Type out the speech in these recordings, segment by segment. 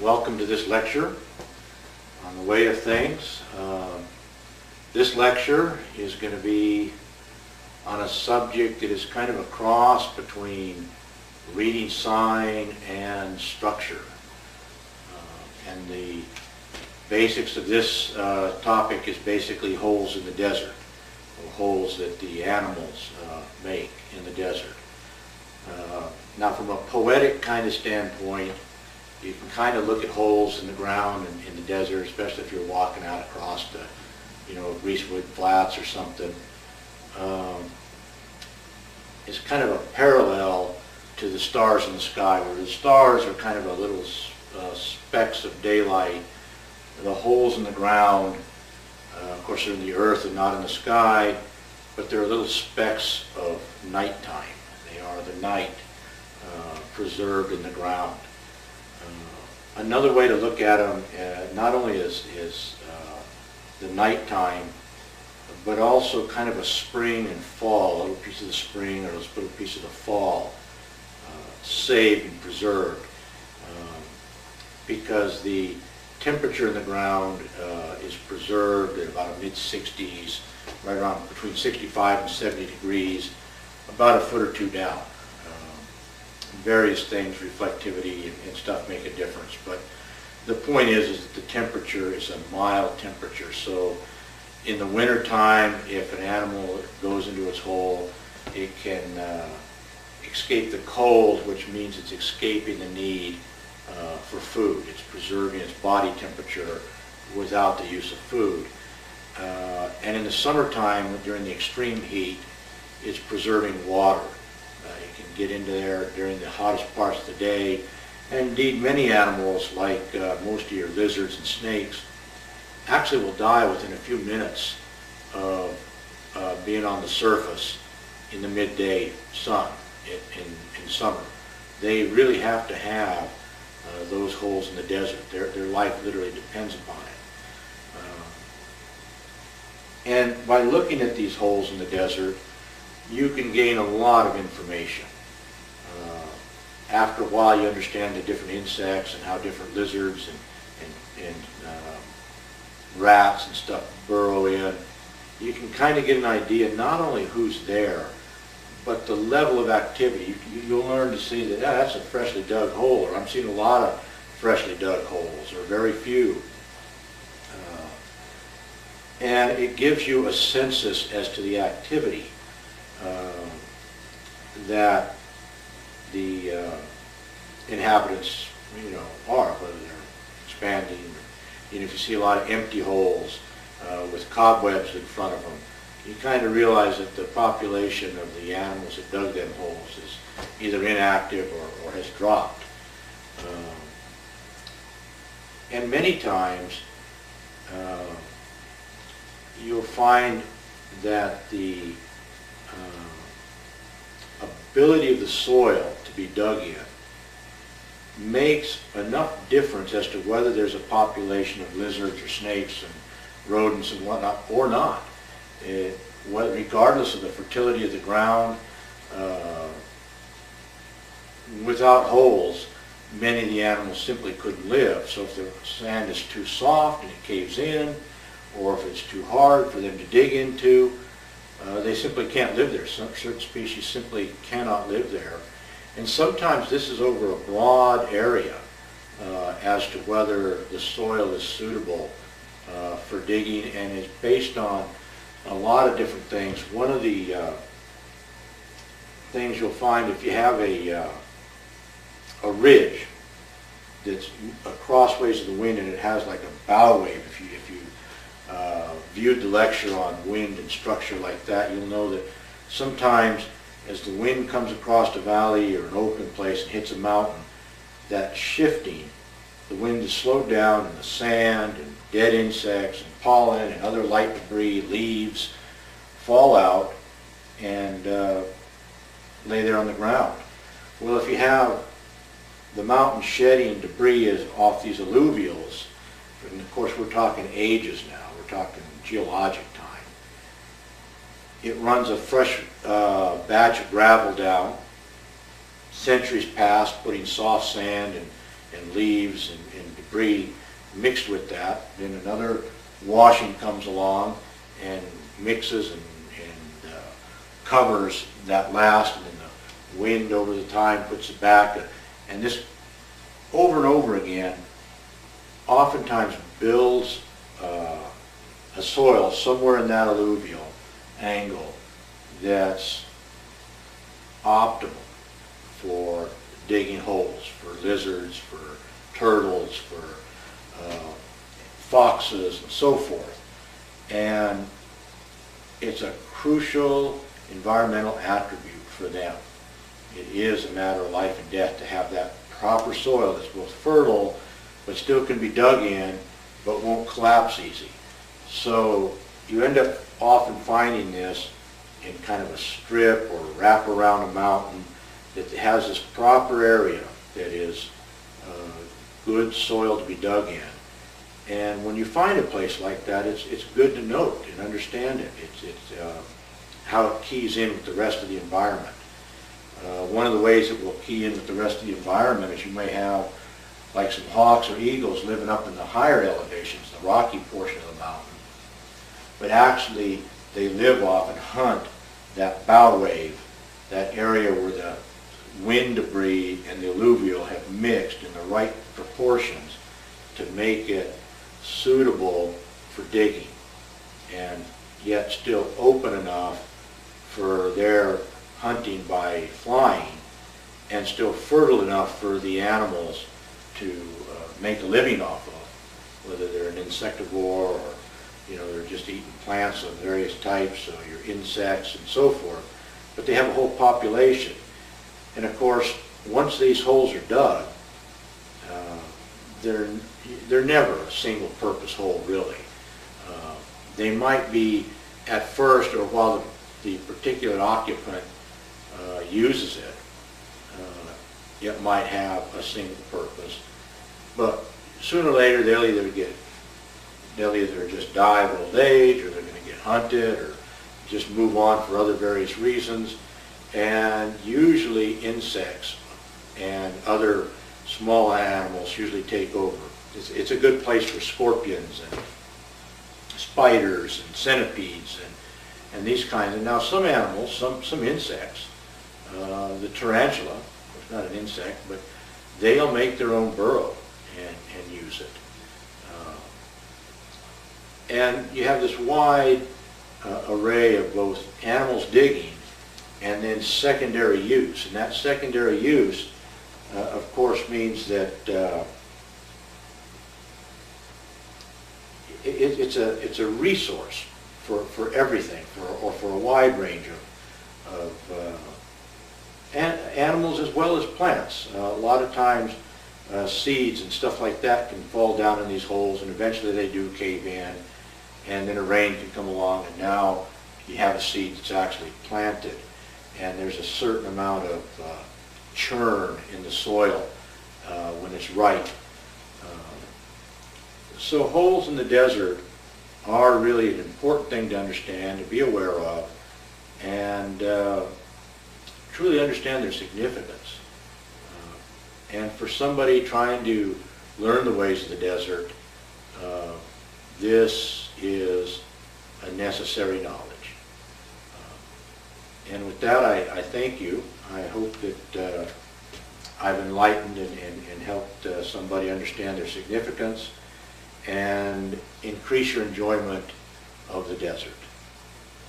Welcome to this lecture on the way of things. This lecture is going to be on a subject that is kind of a cross between reading sign and structure. And the basics of this topic is basically holes in the desert, or holes that the animals make in the desert. Now from a poetic kind of standpoint, you can kind of look at holes in the ground in the desert, especially if you're walking out across the, Greasewood Flats or something. It's kind of a parallel to the stars in the sky, where the stars are kind of a little specks of daylight. The holes in the ground, of course, are in the earth and not in the sky, but they're little specks of nighttime. They are the night preserved in the ground. Another way to look at them not only is the nighttime, but also kind of a spring and fall, a little piece of the spring or a little piece of the fall, saved and preserved, because the temperature in the ground is preserved at about a mid-60s, right around between 65 and 70 degrees, about a foot or two down. Various things, reflectivity and stuff, make a difference, but the point is that the temperature is a mild temperature. So in the winter time, if an animal goes into its hole, it can escape the cold, which means it's escaping the need for food. It's preserving its body temperature without the use of food. And in the summertime, during the extreme heat, it's preserving water. You can get into there during the hottest parts of the day. And indeed, many animals, like most of your lizards and snakes, actually will die within a few minutes of being on the surface in the midday sun in summer. They really have to have those holes in the desert. Their life literally depends upon it. And by looking at these holes in the desert, you can gain a lot of information. After a while, you understand the different insects and how different lizards and rats and stuff burrow in. You can kind of get an idea not only who's there, but the level of activity. You'll learn to see that that's a freshly dug hole, or I'm seeing a lot of freshly dug holes, or very few. And it gives you a census as to the activity that the inhabitants, are, whether they're expanding. If you see a lot of empty holes with cobwebs in front of them, you kind of realize that the population of the animals that dug them holes is either inactive or has dropped. And many times you'll find that the ability of the soil to be dug in makes enough difference as to whether there's a population of lizards or snakes and rodents and whatnot or not. Regardless of the fertility of the ground, without holes, many of the animals simply couldn't live. So if the sand is too soft and it caves in, or if it's too hard for them to dig into, they simply can't live there. Some certain species simply cannot live there. And sometimes this is over a broad area as to whether the soil is suitable for digging, and it's based on a lot of different things. One of the things you'll find, if you have a ridge that's crossways of the wind and it has like a bow wave, if you viewed the lecture on wind and structure like that, you'll know that sometimes as the wind comes across a valley or an open place and hits a mountain, that shifting, the wind is slowed down and the sand and dead insects and pollen and other light debris, leaves, fall out and lay there on the ground. Well, if you have the mountain shedding debris is off these alluvials, and of course we're talking ages now, we're talking geologic time, it runs a fresh batch of gravel down, centuries past, putting soft sand and leaves and debris mixed with that. Then another washing comes along and mixes and covers that last, and then the wind over the time puts it back. And this over and over again oftentimes builds a soil somewhere in that alluvial angle that's optimal for digging holes for lizards, for turtles, for foxes, and so forth. And it's a crucial environmental attribute for them. It is a matter of life and death to have that proper soil that's both fertile but still can be dug in but won't collapse easy. So you end up often finding this in kind of a strip or wrap around a mountain that has this proper area that is good soil to be dug in. And when you find a place like that, it's good to note and understand it. It's how it keys in with the rest of the environment. One of the ways it will key in with the rest of the environment is you may have like some hawks or eagles living up in the higher elevations, the rocky portion of the mountain. But actually they live off and hunt that bow wave, that area where the wind debris and the alluvial have mixed in the right proportions to make it suitable for digging, and yet still open enough for their hunting by flying, and still fertile enough for the animals to make a living off of, whether they're an insectivore or they're just eating plants of various types, so your insects and so forth. But they have a whole population. And of course, once these holes are dug, they're never a single purpose hole, really. They might be at first, or while the particular occupant uses it, it might have a single purpose. But sooner or later they'll either just die of old age, or they're going to get hunted, or just move on for other various reasons. And usually insects and other small animals usually take over. It's a good place for scorpions and spiders and centipedes and these kinds. And now some animals, some insects, the tarantula, it's not an insect, but they'll make their own burrow and use it. And you have this wide array of both animals digging and then secondary use. And that secondary use, of course, means that it's a resource for everything, or for a wide range of animals as well as plants. A lot of times seeds and stuff like that can fall down in these holes, and eventually they do cave in, and then a rain can come along, and now you have a seed that's actually planted, and there's a certain amount of churn in the soil when it's right. So holes in the desert are really an important thing to understand, to be aware of, and truly understand their significance. And for somebody trying to learn the ways of the desert, this is a necessary knowledge. And with that, I thank you. I hope that I've enlightened and helped somebody understand their significance and increase your enjoyment of the desert.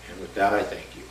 And with that, I thank you.